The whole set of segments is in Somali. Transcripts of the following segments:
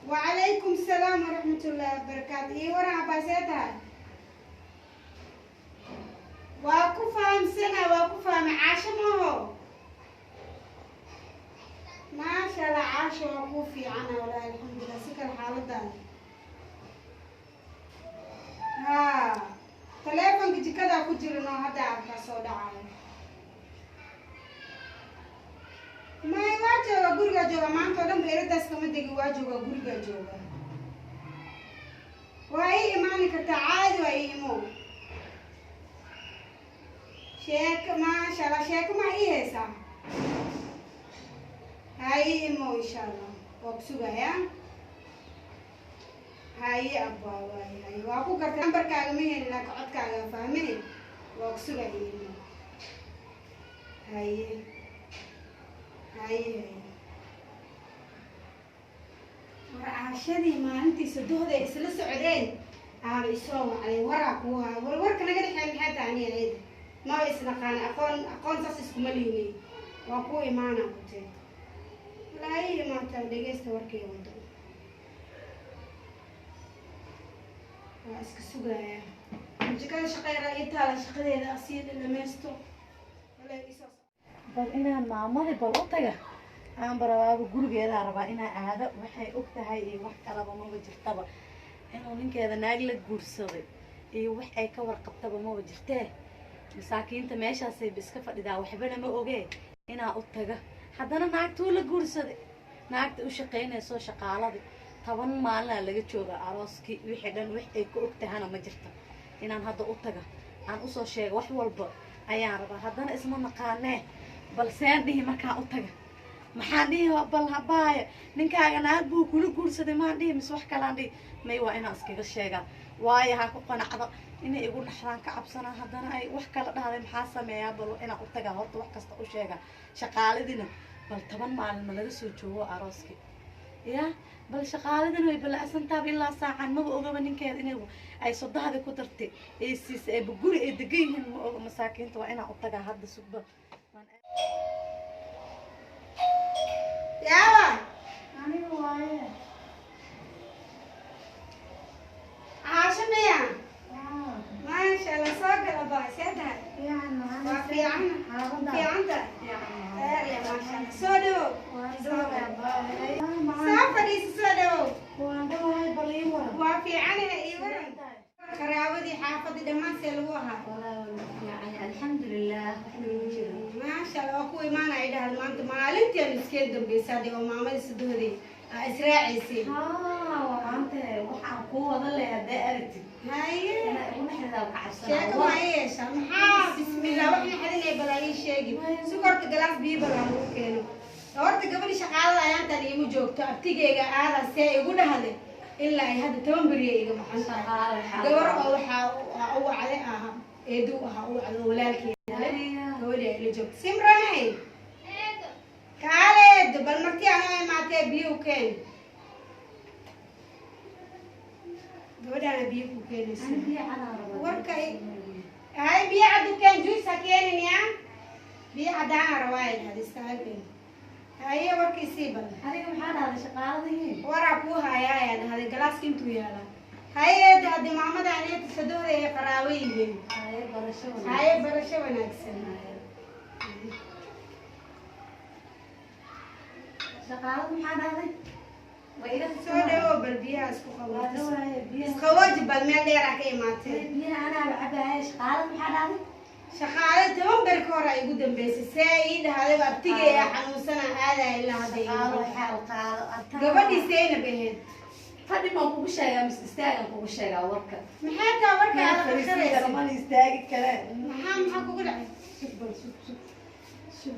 وعليكم السلام ورحمة الله وبركاته. إيه ورا باسيتها وأكفهم سنة وأكفهم عاشمه ما شاء الله عاش وأكوفي أنا ولا الحمد لله سكر حالة ده ها تلفون كذي كذا كجرنا هذا عارفة صودا عالم ما يواجه غورغا جوا ما أنت ولا مغير داس كم تيجي واجه غورغا جوا وهي إيمانك تعاد وهي إيمو شيك ما شاء الله شيك ما هي هسا هاي إيمو إن شاء الله وبسوغا يا هاي أبا هاي وأكو كرت نمبر كاغمي هنا كعد كاغا فاهمني وبسوغا إيمو هاي هاي عاشدي ما أنتي سدوه ده إسلا سعودين يسوون عليه وراك والورك نقدر حين حتى عني عيد ما إسنا كان أقون ساسس كمليني وأكو إيمانا بتي لا هي ما تدقيست وركي وده اسك سوغايا جكا شقيرة يتالا شقيرة أسيد لمستو ولا يسوس bal inaan maamada bal u taga aan barabaaba gurigeeda rabaa inaa aado waxay og tahay iyo wax kalaba maba jirtaba inuu ninkeeda naag la guursaday iyo wax ay ka warqabtaba maba jirtee masaakiinta meeshaasay iska fadhidaa waxbana ma ogee inaa u taga haddana naagtuu la guursaday naagta u shaqaynayso shaqaaladii 10 maalin laga jooga arooskii wixii dhan wax ay ka og tahana ma jirto inaan hadda u taga aan usoo sheego wax walba ayaan rabaa haddana isma naqaanee bal seen dhihi markaan u taga maxaan dhihi bal habaaya ninkaaga naag buu kula guursaday maan dhihi mise wax kalaan dhihi may waa inaan iskaga sheegaa waayo ha ku qanacdo inay igu dhaxdaan ka cabsanaa haddana ay wax kala dhahday maxaa sameeyaa bal inaan u tagaa horta wax kasta u sheegaa shaqaaladina bal 10 maalin ma laga soo joogo arooskii ya bal shaqaaladina way balaasantaaba ilaa saacan maba ogaba ninkeeda inay ay soddahda ku dartay ee siisay ay guri ay degan yihiin ma oga masaakiinta waa inaan u tagaa hadda suba ياوا aniga waaye عاشمية ما شاء الله صاق الأبا سيدها في عندك يا ما شاء الله سودو سافري سودو وفي عنها إيورا كراودي حافظي دمان سلوها يعني الحمد لله ما شاء الله أكو إيمان عيدها المانت مالنتي المسكين دبيسادي وماما سدودي إسراعي سي وأنت وحنا قوة ظل أدائرتي هاي ونحن شيء ما هي سامحة بسم الله وإحنا حدنا بلاقي شيء سكرت جلاس بيبلا ممكن أورت قبل شغالة أيام تاني موجود أبتيجي هذا سي يقول هذا إلا هذا تنبري يا محمد دور أو عليها يدوها أو على ولالك هولي اللي جوك سمراني كالد بالمرتي أنا ما تبيو كين دودا أنا بيو كين وركاي هاي بيعدو كين جوي سكين يا بيعدانا روايد هذا استعجل هاي وركي سيبل هذيك محاضرة هذا شغالة وراكوها يا أنا هذا جلاس كنتو يلا هاي ده محمد عليه تصدق هي قراويين هاي برشة ونكسر شغالة محاضرة وإذا سوداء بالبيئة اسكواج بالمال دي راكي ماتي بيها أنا بعبها شغالة محاضرة شغالة تمام بركورة يقدم بس سعيد هذا بتيجي يا حنوسنا هذا إلا هذا قبل سنة بهد فدي ما كوب شيء مش تستاهل كوب شيء وركة محاكا وركة على خير ما يستاهل الكلام محاكا كقول شوف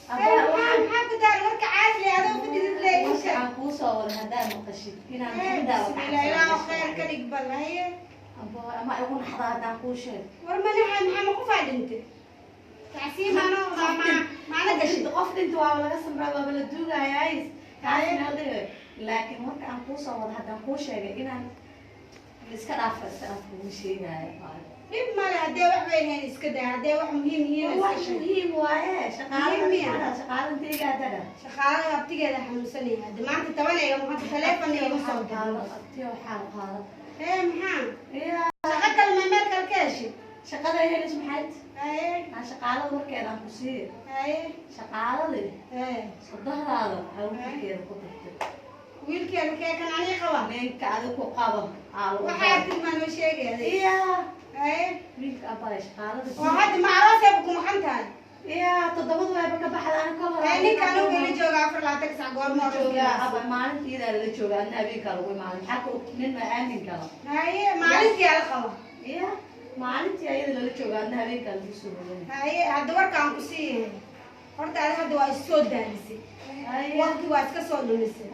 محاكا دار وركة عادي هذا وفي دليل وش عقوسة ولا هذا مقشي هنا هذا لا خير كذي قبل هي ما يكون حضارة عقوشة ورمنا محاكا قفاد أنت تعسيم أنا ما أنا قشيت قفت أنت ولا قسم ربع بلدوجا يا عايز تعال هذا لكن مرك عقوسة ولا هذا عقوشة إن الإسكال عفوا السقف وشيء dhib male haddee wax weyn hayn iska day haddee wax muhiim yihiin wax muhiim waaye shaqaalintaygaadada shaqaalada abtigeeda xanuunsanaya hadda maanta tabanayga maanta taleefon iga soo diro abtiyo xaal qaado maxaa shaqa kale ma meel kale ka heshay shaqada helis maxayd haye shaqaalada warkeedaan ku siiye haye shaqaaladii sadahdaada warkeeda ku tagtay wiilkeeda kee kan anii qaba ninka adiga ku qabo waxaa tilmaan oo sheegaya iya haye wiilka abaya shaqaalada oo hadda ma arooseeba ku maqan tahay iya 7 wayba ka baxdaan ka hor ninka anigu ila jooga 4 sac goorma jooga aba maalintiida la jooga anna habeenka lagu imaaday maxaa ku nin ma aamin kala haye maalintii ala qaba iya maalintii ayada la jooga anna habeenka lagu soo waday haye hadda warkaan ku siiyay horta adiga hadda waa soo daalisay waqti waa iska soo dhumisay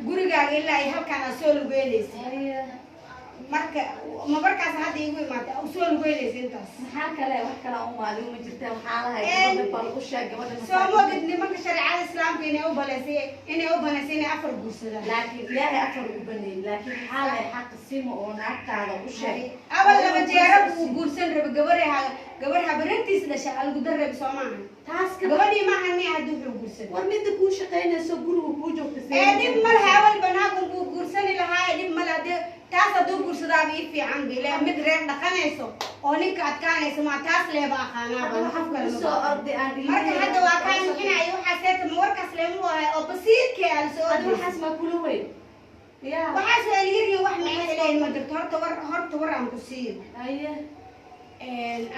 gurigaaga ilaa ay halkaan aad soo lugeynaysa marka ma markaas hadda igu imaatay u soo lugeynaysa intaas maxaa kale wax kale u maalin ma jirtaa waxaa lahay gabadha bal u sheeg gabadha soo moogid nimanka shareecada islaamka inay u baleysay inay 4 guursadaan laakiin ilaahay 4 u baneeyay laakiin maxaa lahay xaq simo oo naagtaada u sheeg awal laba jeero uu guursan rabo gabarha barantiis dhashay algu darreeb Soomaaliya taas gabadhii ma hanni haduu wuxuu guursan war mid ku shaqeynayso guriga ku joogtay dib mal awal banaagu buu guursan lahaa dib mal hadii taas haduu guursadaa bii fiican bilaa mid reer dhaqanayso oo ninka adkaanayso ma taas leeba aqaanaa baan xaf kale soo ordi aan marka hadda waa kaan xinay waxa seeta ma warkaas leemu wahay oo basiidkii aan soo ordi waxaas ma kula weyn ya waxaas weeliyay wax ma heleen ma jirto horta war aan ku siiyo aye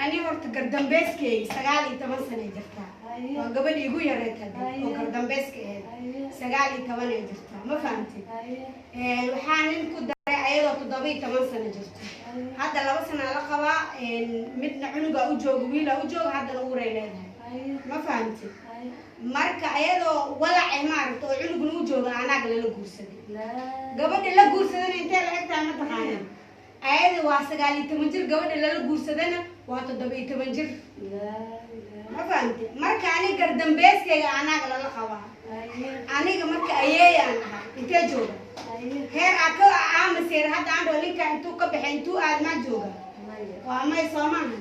ani horta gardambeeskay 19 sano jirtaa waa gabadhii igu yareetay oo gardambeeskay 19 ay jirtaa ma fahamtay waxaan nin ku daray ayadoo 17 sano jirto hadda 2 sano la qabaa midna cunuga u joogo wiila u joogo hadda uu reeleedahay ma fahamtay marka ayadoo walacay maaragto oo cunugna u joogo anaag la guursaday gabadha la guursadana intee la egtaa ma taqaanaa ayada waa 19 jir gabadha la guursadana waa 17 jir ma fahamtay marka ani gardambeeskayga anaag la qabaa aniga marka ayeeyaan ahay intee jooga heer aka aamasir hadda aan dholinka intuu ka baxay intuu aad ma jooga waa may Soomaaliya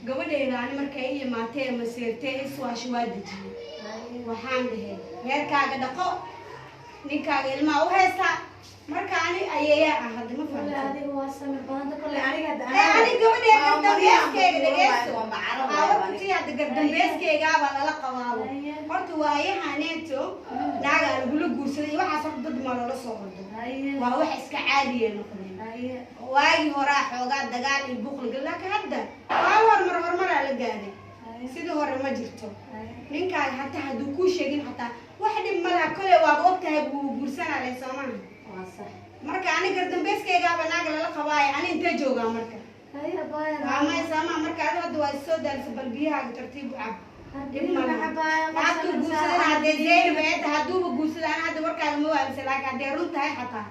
gabadheeda ani marka ay imaatay masirtay iswaash waadiji waxaan dhahay heerkaaga dhaqo ninkaaga ilmaha u haysta marka ani ayeeyaa ah hadda ma fahamtay adiga waa samir badan kulli aniga ani gabadheeda dambeeskayga dhageysto awabti hadda gardambeeskayga baa la qabaabo horta waayahaneeto naaga lagu guursaday waxa soo dad ma loola soo qordo waa wax iska caadi ah noqday waagi hore xoogaa dagaal iyo buqli laakiin hadda waa hormar la gaaray sidii hore ma jirto ninkaaga hatta haduu ku sheegin hatta wax dhib ma laha kale waa ogtahay buu guursanaa Soomaaliya marka ani gardambeeskayga baa naaga la qabaay ani inta jooga marka haya baaya ma sama marka hadda waa soo daalsa balbiyaha tartiib u cab haduu guursadana hadee zeynab haduu guursadana hadda warkaaga ma waamsa laakiin hadee runtahay xataa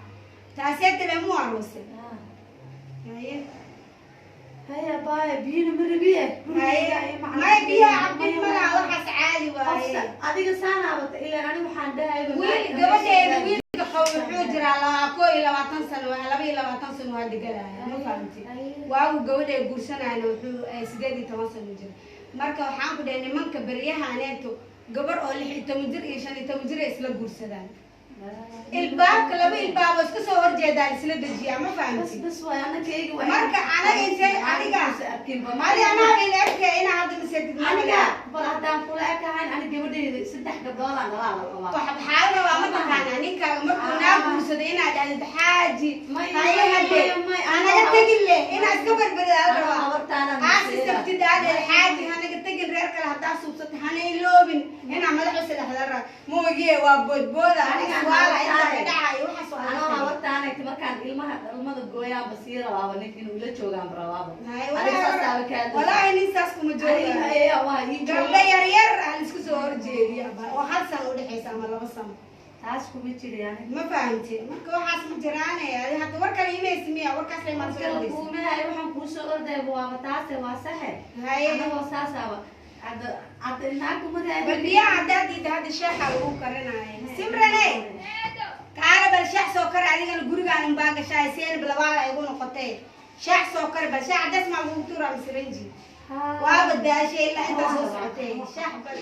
taasiyada ma arose haya baaya biina marabiye ma biya abdi mala waxas caadi waaye adiga saanaabta ilaa ani waxaan dhahay gabadheeda wiilka wuxuu jiraa 22 sano 22 sano waa digalaya ma fahamtay waagu gabadheeda guursanayna wuxuu 18 sano jira marka waxaan ku dhahay nimanka bariyahaneeto gabar oo 16 jir iyo 15 jir isla guursadaan الباب لما الباب بس كسر ورجع دار سلة دجيا ما فهمتي بس وأنا كيجي وين مركا أنا إنسان أنا قاعد أنا أبي لك أنا هذا مسجد أنا قاعد بلادام كلها كهان أنا جبدي سدح قبضان أنا لا طب حاول ما تكان أنا كمركنا بوسدينا على الحاجي هاي هدي أنا قلت له أنا أسكبر بدأ أسكت على الحاجي أنا قلت له ريرك لهذا صوت هني لوبين هنا ما لحس لهذا مو جي وابود بودا أنا أنا وقتها أنا كان المها الجويا بصيرة وابا نكين ولا شوغان برا وابا ولا إني ساسكم جويا أيه واي جويا يرير أنا سكسو أرجع يا با وحاسة ولا حسام ولا بسام ساسكم بتشيل يعني ما فهمتي ما كوا حاسة مجرانة يعني حتى ورك اللي يسميه ورك أصلا ما تقول لي قومي هاي وحن كوسو أرده بوا تاسه واسه هاي أنا واساسة عد الناكم ده بالبيع عدادي هذا الشيخ أبوه كرنا سمرني كأنا بالشيخ سكر عليك الجوري عن باقي شاي سين بالواقع يقولون قطعي شاح سكر بس شاح عدس ما هو ترى مسرنجي وابدا شيء لا انت صوتي شاح بس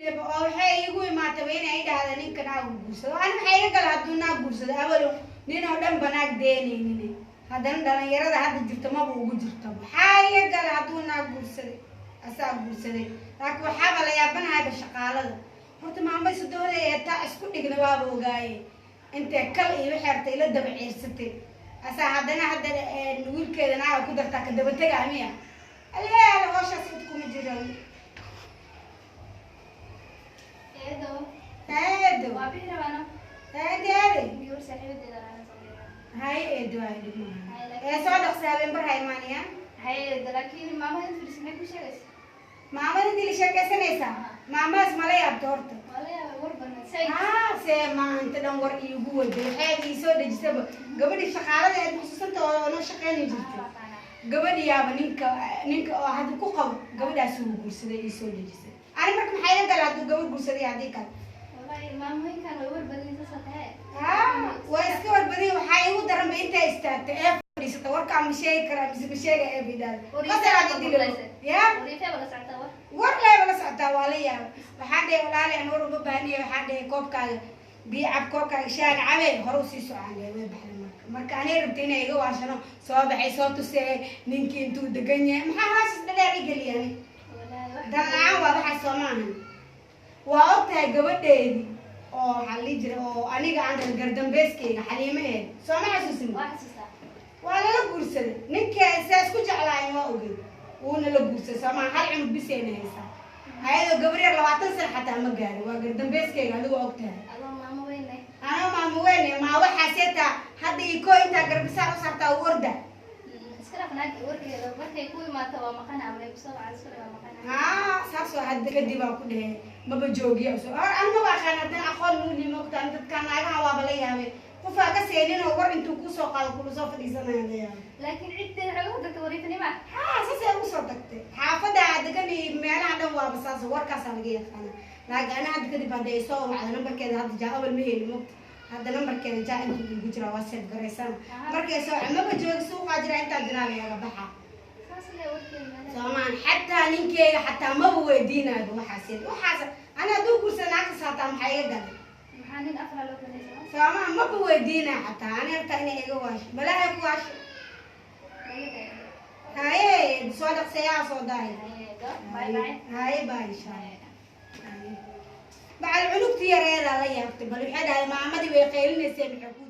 oo waxay igu imaatay inay idhaahdo ninkan aan guursado aan maxay iga gal haduu naa guursado awalo nin oo dhan banaag deenaynin haddana dhalinyarada hadda jirta maba ugu jirto maxaa iga gal haduu naa guursado asaa guursaday laakiin waxaa la yaabanahay shaqaalada horta maamay sadooda ee taa isku dhigna waaba ogaaye intee kal iyo waxaartay la daba ciirsatay asaa haddana wiilkeedana ay ku dartaa ka daba tagaa miya alee hawshaas inta kuma jiraan هادو وابينا وانا هادي بيقول صاحبتي ده انا صغيره هاي ادو هاي ما صادق سابين بر هاي مانيا هاي لكن ماما انت في سنك وش جالس ماما انت اللي شكسنيسا ماما اسمها لي ابتورت ولا وربنا سي ما انت دون ور يغو هاي سو دجسب gabadhi shaqaalada ay xusanta oo shaqeynay jirtay gabadhi yaaba ninka oo hada ku qabo gabadhaas uu guursaday ay soo dejisay ani marka maxay la galaa gabadh guursaday hadii kale maamooyin kan way warbadin sasatay way iska warbadin waxay ugu daran bay inta istaagtay ee fadhiisata warka ma sheegi kara ma sheega ee bidal qasara dilo ya war la wala socda wala ya waxa dheey walaal aan war uga baahniyo waxa dheey koobkaaga biicab koobkaaga shaag cabe hor u sii socday way baxday marka aan rabtay inay iga waashano soo baxay soo tusay ninkii intuu degan yahay maxaa haashis dheer igaliyay dalacaan waa waxa Soomaaliya waa ogtahay gabadheedii oo xalli jira oo aniga aan gardambeeskeyga xaliimaheed soo ma xasuusin waa la guursaday ninka isaas ku jeclaayay waa ogey uuna la guursaday Soomaaliya hal cunug bisayna haysa ayadoo gabar yar 20 sano xataa ma gaarin waa gardambeeskeyga adigu ogtahay ana maamo weyne ma waxa seeta hadda iko inta garbisaa u sartaa warda saasoo hadda kadib aan ku dhahay maba joogiya an maba aqaanadan aqoon nuuli moogtaan dadkaan naagaha waaba la yaabay qofaa ka seenin oo war intuu kusoo qaado kula soo fadhiisanaya la yaabay laakiin ciddeeda waxay ugu tagtay wariifanima saasay ugu soo tagtay xaafadda degan iyo meelaha dhan waaba saas warkaasaa laga yaqaana laakiin ana hadda kadib hadda ay soo wacda nambarkeeda hadda jaa awal ma heli moogta هذا نمبر كذا جاء أنت يقول جرا واسد قريسان مركز سو ما بجوز سوق أجرا أنت جنابي يا بحا سواء حتى نينكي حتى ما هو دينا بوحاسد وحاسد أنا دوق سناك ساتام حيدا محنين أفعل لو كذا سواء ما هو دينا حتى أنا أرتني إيجواش بلا إيجواش هاي صادق سيا صداي هاي باي شاي بعد عنق تيار هذا لا يكتب بل حدا ما عمدي ويقيلني سامحكوا